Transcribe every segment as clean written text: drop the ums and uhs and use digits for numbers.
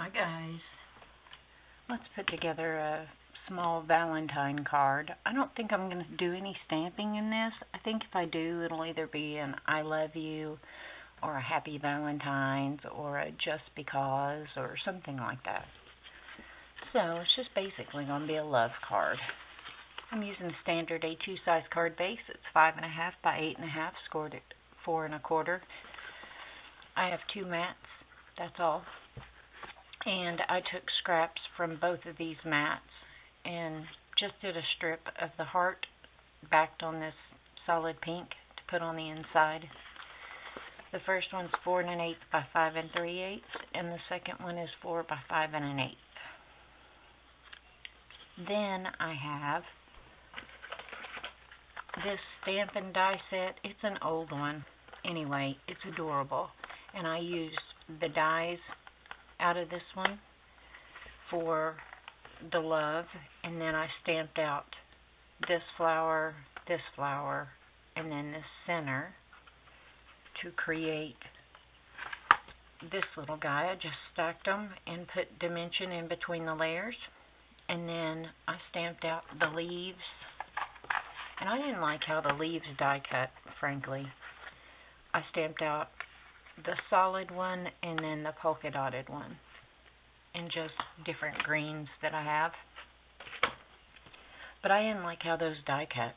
Hi guys, let's put together a small Valentine card. I don't think I'm going to do any stamping in this. I think if I do, it'll either be an I love you or a happy Valentine's or a just because or something like that. So it's just basically going to be a love card. I'm using the standard A2 size card base. It's 5.5 by 8.5, scored at 4 1/4. I have 2 mats, that's all. And I took scraps from both of these mats and just did a strip of the heart backed on this solid pink to put on the inside. The first one's 4 1/8 by 5 3/8, and the second one is 4 by 5 1/8. Then I have this stamp and die set. It's an old one. Anyway, it's adorable. And I used the dies out of this one for the love, and then I stamped out this flower, and then this center to create this little guy. I just stacked them and put dimension in between the layers, and then I stamped out the leaves, and I didn't like how the leaves die cut, frankly. I stamped out the solid one and then the polka dotted one, and just different greens that I have. But I didn't like how those die cut.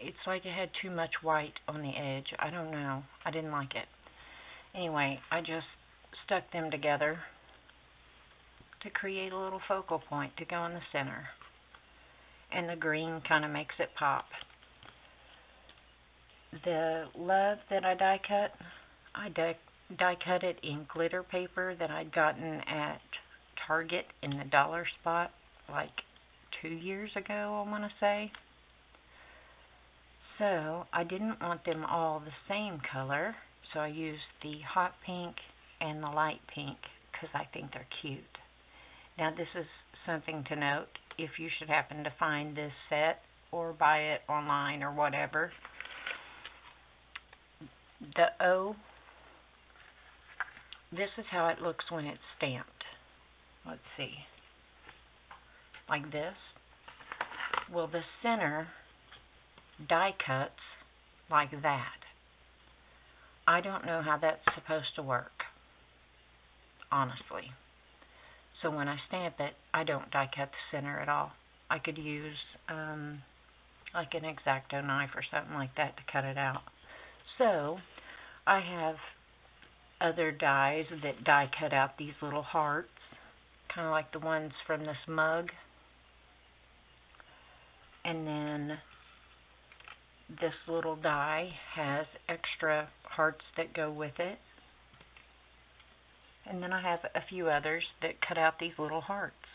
It's like it had too much white on the edge. I don't know. I didn't like it. Anyway, I just stuck them together to create a little focal point to go in the center. And the green kind of makes it pop. The love that I die cut, I die cut it in glitter paper that I'd gotten at Target in the dollar spot like 2 years ago, I want to say. So I didn't want them all the same color, so I used the hot pink and the light pink because I think they're cute. Now this is something to note if you should happen to find this set or buy it online or whatever. The O, this is how it looks when it's stamped. Let's see. Like this. Well, the center die cuts like that. I don't know how that's supposed to work, honestly. So when I stamp it, I don't die cut the center at all. I could use like an X-Acto knife or something like that to cut it out. So I have other dies that die cut out these little hearts, kind of like the ones from this mug. And then this little die has extra hearts that go with it. And then I have a few others that cut out these little hearts.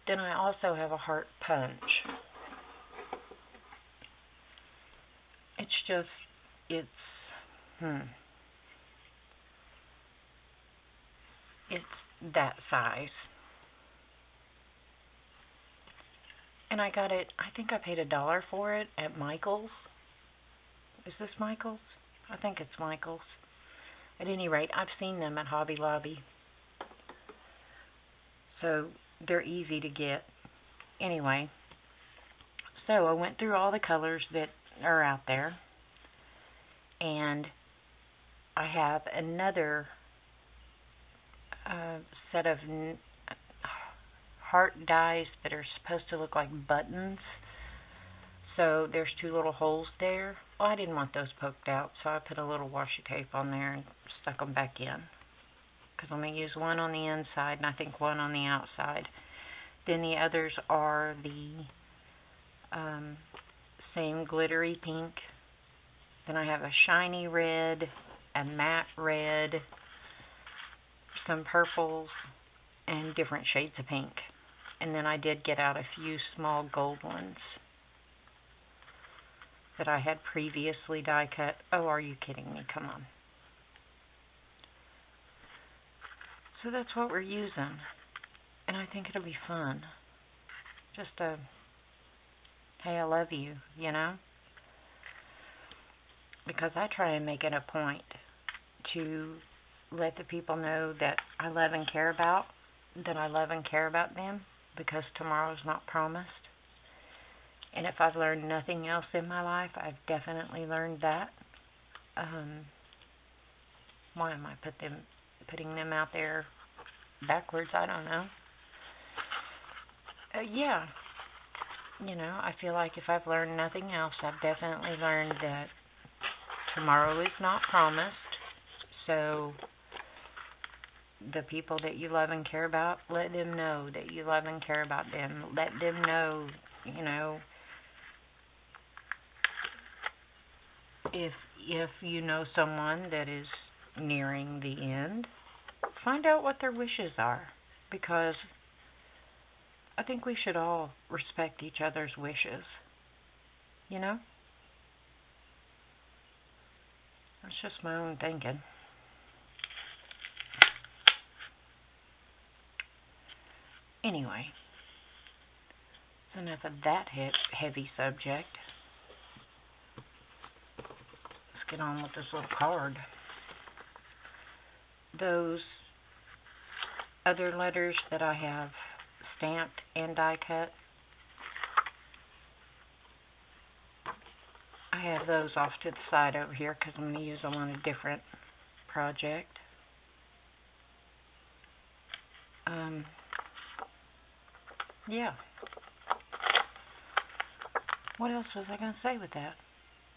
Then I also have a heart punch. It's just, it's that size. And I got it, I think I paid $1 for it at Michael's. Is this Michael's? I think it's Michael's. At any rate, I've seen them at Hobby Lobby. So they're easy to get. Anyway, so I went through all the colors that are out there. And I have another set of heart dies that are supposed to look like buttons. So there's 2 little holes there. Well, I didn't want those poked out, so I put a little washi tape on there and stuck them back in. Because I'm going to use one on the inside and I think one on the outside. Then the others are the same glittery pink. Then I have a shiny red, a matte red, some purples, and different shades of pink. And then I did get out a few small gold ones that I had previously die cut. Oh, are you kidding me? Come on. So that's what we're using. And I think it'll be fun. Just a, hey, I love you, you know? Because I try and make it a point to let the people know that I love and care about that I love and care about them, because tomorrow's not promised. And if I've learned nothing else in my life, I've definitely learned that. Why am I putting them out there backwards? I don't know. Yeah, I feel like if I've learned nothing else, I've definitely learned that tomorrow is not promised. So the people that you love and care about, let them know that you love and care about them. Let them know, if you know someone that is nearing the end, find out what their wishes are, because I think we should all respect each other's wishes. That's just my own thinking. Anyway, that's enough of that heavy subject. Let's get on with this little card. Those other letters that I have stamped and die cut, I have those off to the side over here because I'm going to use them on a different project. Yeah. What else was I going to say with that?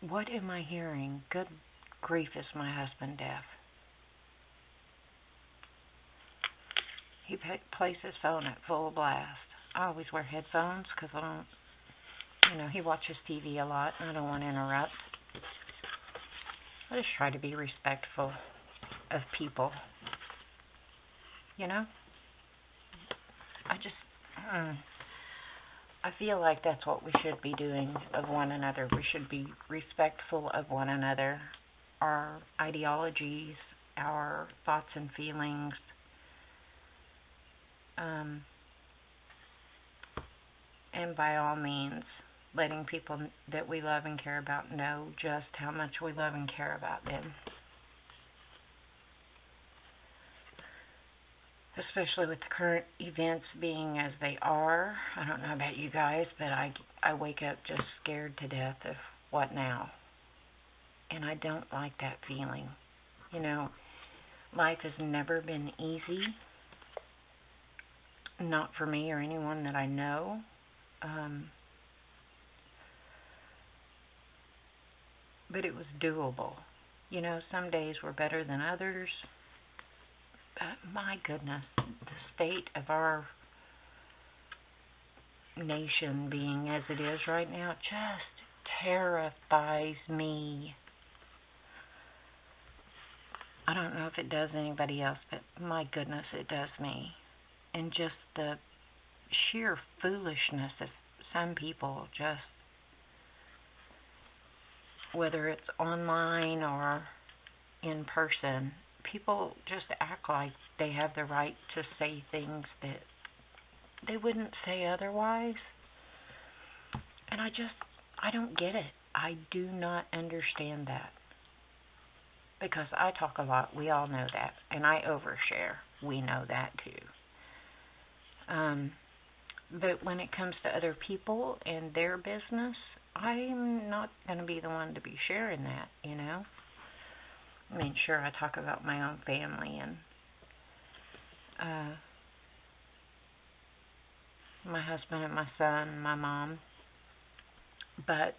What am I hearing? Good grief, is my husband deaf? He plays his phone at full blast. I always wear headphones because I don't, he watches TV a lot and I don't want to interrupt. I just try to be respectful of people. I feel like that's what we should be doing of one another. We should be respectful of one another, our ideologies, our thoughts and feelings. And by all means, letting people that we love and care about know just how much we love and care about them. Especially with the current events being as they are. I don't know about you guys, but I wake up just scared to death of what now. And I don't like that feeling. Life has never been easy. Not for me or anyone that I know. But it was doable. Some days were better than others. My goodness, the state of our nation being as it is right now just terrifies me. I don't know if it does anybody else, but my goodness, it does me. And just the sheer foolishness of some people, just whether it's online or in person, people just act like they have the right to say things that they wouldn't say otherwise. And I don't get it. I do not understand that. Because I talk a lot, we all know that, and I overshare. We know that too. But when it comes to other people and their business, I'm not going to be the one to be sharing that, Sure, I talk about my own family and my husband and my son, my mom, but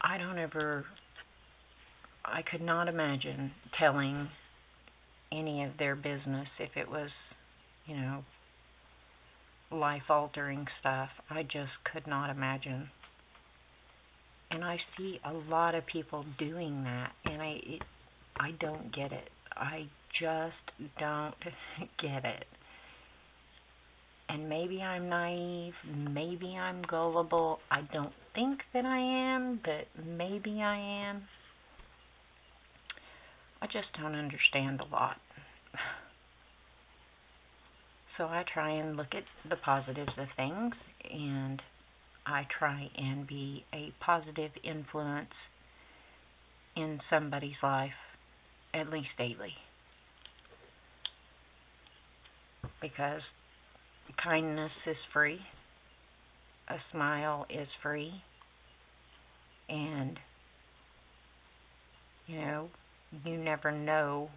I could not imagine telling any of their business if it was, life-altering stuff. I just could not imagine. And I see a lot of people doing that, and I don't get it. I just don't get it. And maybe I'm naive, maybe I'm gullible. I don't think that I am, but maybe I am. I just don't understand a lot. So I try and look at the positives of things, and I try and be a positive influence in somebody's life, at least daily. because kindness is free, a smile is free, and you never know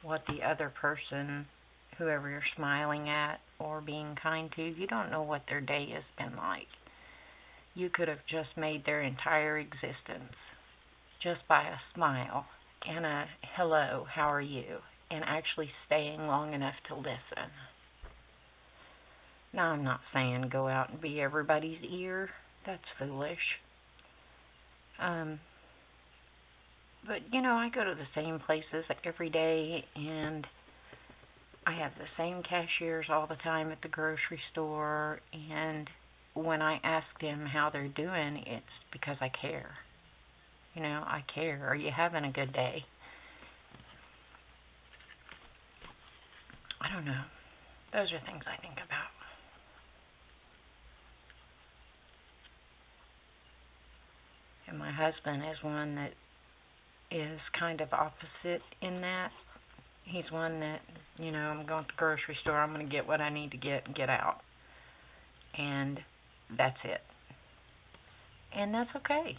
what the other person, whoever you're smiling at or being kind to, you don't know what their day has been like. You could have just made their entire existence just by a smile and a hello, how are you, and actually staying long enough to listen. Now, I'm not saying go out and be everybody's ear. That's foolish. But, I go to the same places every day, and I have the same cashiers all the time at the grocery store, and when I ask them how they're doing, it's because I care. I care. Are you having a good day? I don't know. Those are things I think about. And my husband is one that is kind of opposite in that. He's one that, I'm going to the grocery store, I'm going to get what I need to get and get out. And that's it. And that's okay,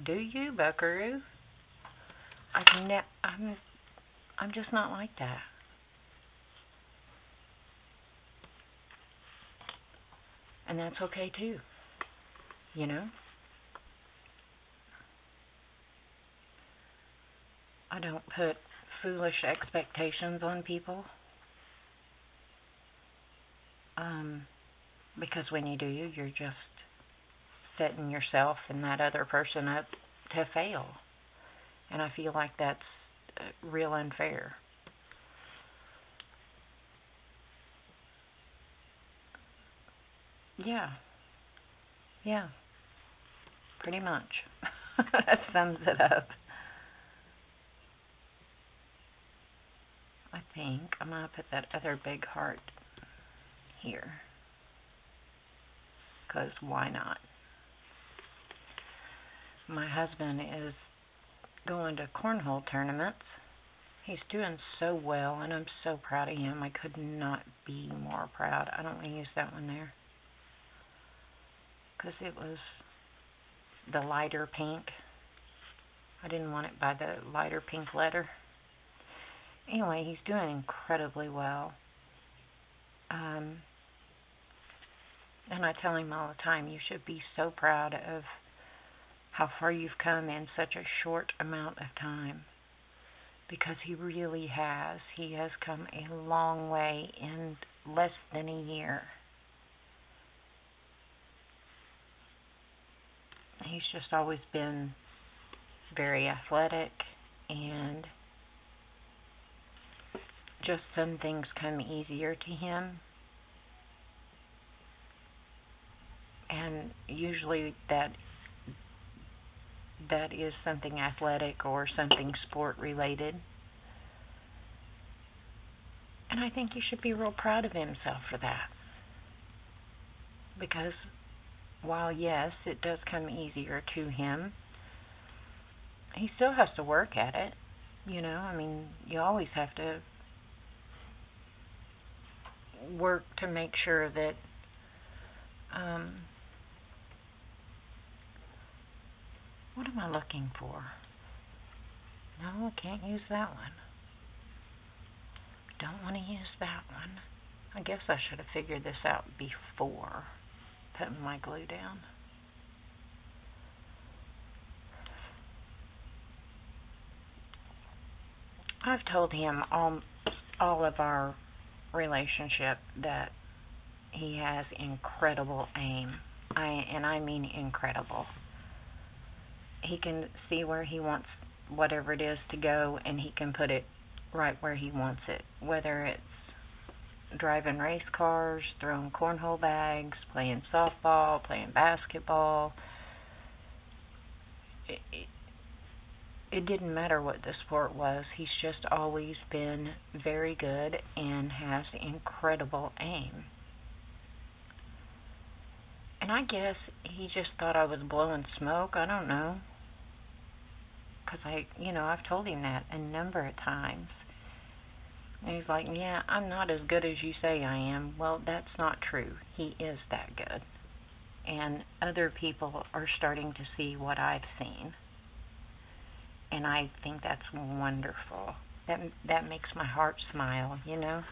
Do you, buckaroo? I'm just not like that. And that's okay too, I don't put foolish expectations on people. Because when you do, you're just setting yourself and that other person up to fail. And I feel like that's real unfair. Yeah, pretty much. That sums it up. I think I'm going to put that other big heart here. Because why not? My husband is going to cornhole tournaments. He's doing so well, and I'm so proud of him. I could not be more proud. I don't want to use that one there, because it was the lighter pink. I didn't want it by the lighter pink letter. Anyway, he's doing incredibly well. And I tell him all the time, you should be so proud of how far you've come in such a short amount of time. Because he really has. He has come a long way in less than a year. He's just always been very athletic, and just some things come easier to him. And usually that is something athletic or something sport related. And I think you should be real proud of himself for that. Because while yes, it does come easier to him, he still has to work at it. You always have to work to make sure that what am I looking for? No, I can't use that one. Don't want to use that one. I guess I should have figured this out before putting my glue down. I've told him all of our relationship that he has incredible aim. I mean incredible. He can see where he wants whatever it is to go, and he can put it right where he wants it. Whether it's driving race cars, throwing cornhole bags, playing softball, playing basketball. It didn't matter what the sport was. He's just always been very good and has incredible aim. And I guess he just thought I was blowing smoke. I don't know. Because I've told him that a number of times. And he's like, yeah, I'm not as good as you say I am. Well, that's not true. He is that good. And other people are starting to see what I've seen. And I think that's wonderful. That makes my heart smile, you know?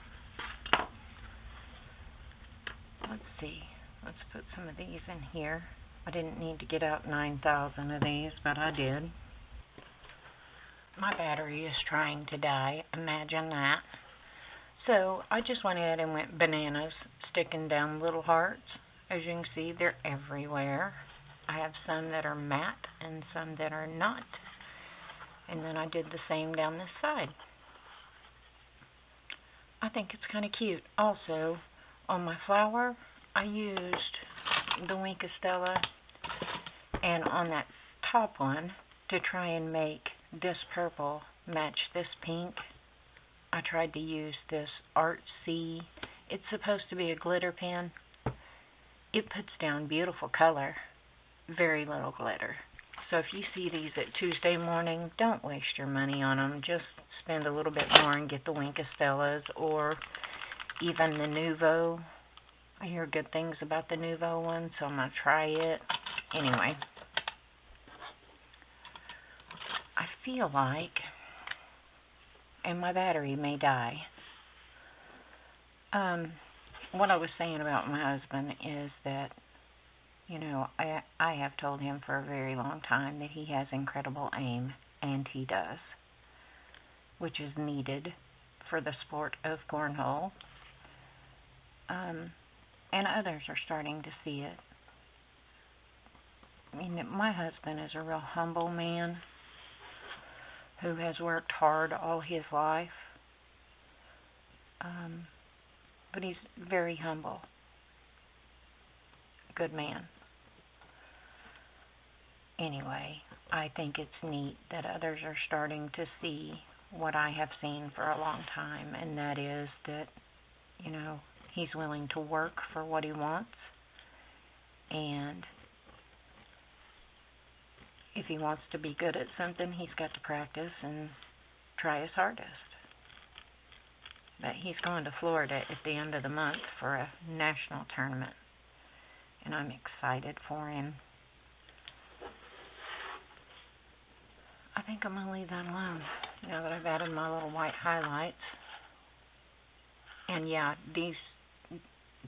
Let's see. Let's put some of these in here. I didn't need to get out 9,000 of these, but I did. My battery is trying to die. Imagine that. So I just went ahead and went bananas, sticking down little hearts. As you can see, they're everywhere. I have some that are matte and some that are not. And then I did the same down this side. I think it's kind of cute. Also, on my flower, I used the Wink of Stella, and on that top one, to try and make this purple match this pink, I tried to use this Artsy. It's supposed to be a glitter pen. It puts down beautiful color, very little glitter. So if you see these at Tuesday morning, don't waste your money on them. Just spend a little bit more and get the Wink of Stellas, or even the Nuvo. I hear good things about the Nuvo one, so I'm going to try it. Anyway, I feel like, and my battery may die. What I was saying about my husband is that, you know, I have told him for a very long time that he has incredible aim, and he does, which is needed for the sport of cornhole. And others are starting to see it. I mean, my husband is a real humble man who has worked hard all his life. But he's very humble. Good man. Anyway, I think it's neat that others are starting to see what I have seen for a long time, and that is that, you know, he's willing to work for what he wants, and if he wants to be good at something, he's got to practice and try his hardest. But he's going to Florida at the end of the month for a national tournament, and I'm excited for him. I think I'm going to leave that alone now that I've added my little white highlights. And yeah, these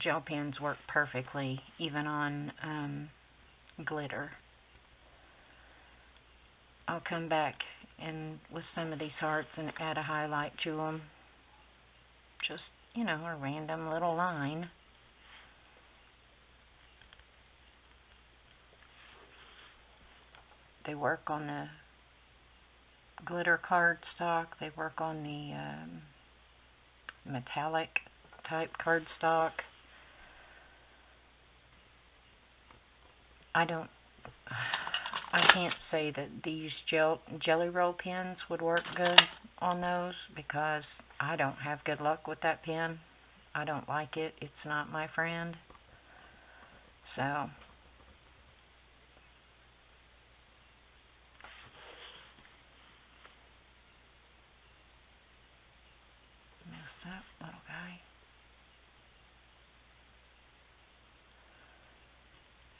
gel pens work perfectly, even on glitter. I'll come back and with some of these hearts and add a highlight to them. Just, you know, a random little line. They work on the glitter cardstock. They work on the metallic type cardstock. I can't say that these jelly roll pens would work good on those, because I don't have good luck with that pen. I don't like it. It's not my friend. So mess up, little guy.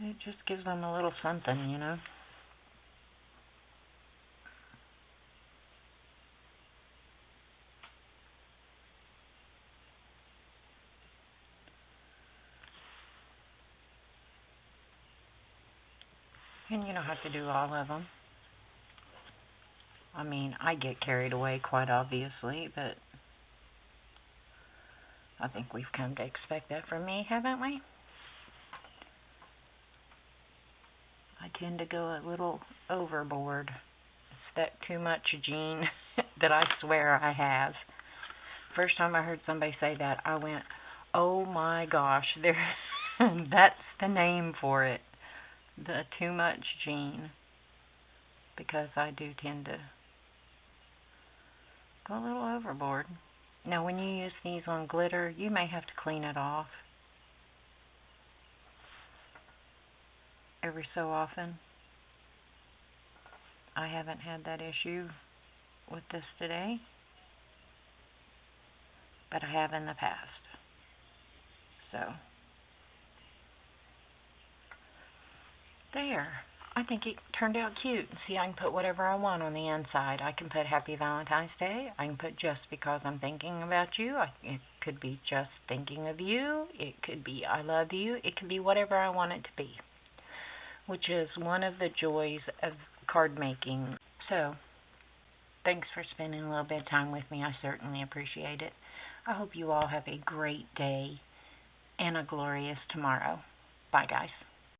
It just gives them a little something, you know. And you don't have to do all of them. I mean, I get carried away quite obviously, but I think we've come to expect that from me, haven't we? I tend to go a little overboard. It's that too much gene that I swear I have. First time I heard somebody say that, I went, oh my gosh, that's the name for it. The too much gene. Because I do tend to go a little overboard. Now when you use these on glitter, you may have to clean it off every so often. I haven't had that issue with this today. but I have in the past. So, there. I think it turned out cute. See, I can put whatever I want on the inside. I can put Happy Valentine's Day. I can put Just Because I'm Thinking About You. It could be Just Thinking of You. It could be I Love You. It could be whatever I want it to be, which is one of the joys of card making. So, thanks for spending a little bit of time with me. I certainly appreciate it. I hope you all have a great day and a glorious tomorrow. Bye, guys.